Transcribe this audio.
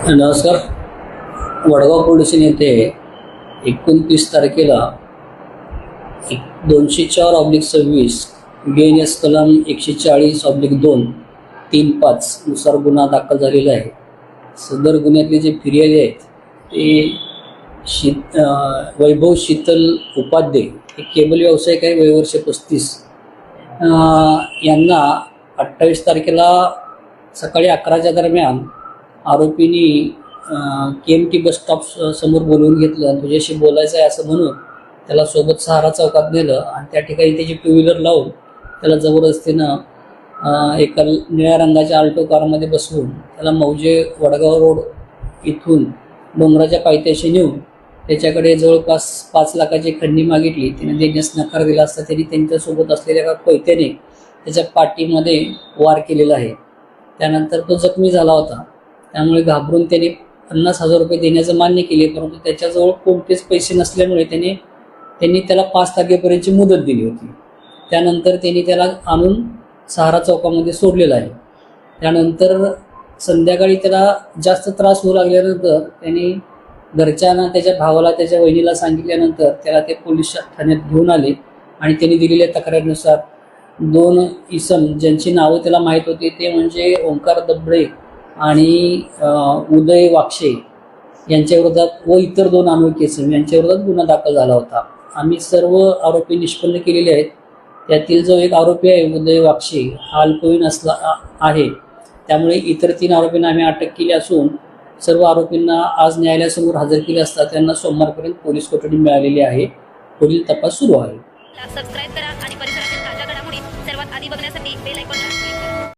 नमस्कार. Vadgaon police station येथे 29 तारखेला 204/26 BNS कलम 140/2 3-5 नुसार गुन्हा दाखल झालेला आहे. सदर गुन्ह्यातले जे फिर्यादी आहेत ते वैभव शीतल उपाध्ये, हे केबल व्यावसायिक आहे, वयवर्ष 35. यांना 28 तारखेला सकाळी 11च्या दरम्यान आरोपींनी KMT बस स्टॉप समोर बोलवून घेतलं आणि तुझ्याशी बोलायचं आहे असं म्हणून त्याला सोबत सहारा चौकात नेलं आणि त्या ठिकाणी त्याची 2 व्हीलर लावून त्याला जबरदस्तीनं एका निळ्या रंगाच्या आल्टो कारमध्ये बसवून त्याला मौजे वडगाव रोड इथून डोंगराच्या पायथ्याशी नेऊन त्याच्याकडे जवळपास 5 लाखाची खंडणी मागितली. त्याने देण्यास नकार दिला असता त्यांनी त्यांच्यासोबत असलेल्या एका कोयत्याने त्याच्या पाठीमध्ये वार केलेला आहे. त्यानंतर तो जखमी झाला होता. त्यामुळे घाबरून त्याने 50,000 रुपये देण्याचं मान्य केले, परंतु त्याच्याजवळ कोणतेच पैसे नसल्यामुळे त्यांनी त्याला 5 तारखेपर्यंतची मुदत दिली होती. त्यानंतर त्यांनी त्याला आणून सहारा चौकामध्ये सोडलेला आहे. त्यानंतर संध्याकाळी त्याला जास्त त्रास होऊ लागल्यानंतर त्यांनी घरच्यांना, त्याच्या भावाला, त्याच्या वहिनीला सांगितल्यानंतर त्याला ते पोलीस ठाण्यात घेऊन आले आणि त्यांनी दिलेल्या तक्रारीनुसार 2 इसम ज्यांची नावं त्याला माहीत होती ते म्हणजे ओंकार दबडे आणि उदय वाक्षे यांच्याविरोधात व इतर 2 अनोळखी इसम यांच्याविरोधात गुन्हा दाखल झाला होता. आम्ही सर्व आरोपी निष्पन्न केलेले आहेत. त्यातील जो एक आरोपी आहे उदय वाक्षे हा अल्पवयीन आहे. त्यामुळे इतर 3 आरोपींना आम्ही अटक केली असून सर्व आरोपींना आज न्यायालयासमोर हजर केले असता त्यांना सोमवारपर्यंत पोलीस कोठडी मिळालेली आहे. पुढील तपास सुरू आहे. सबस्क्राइब करा.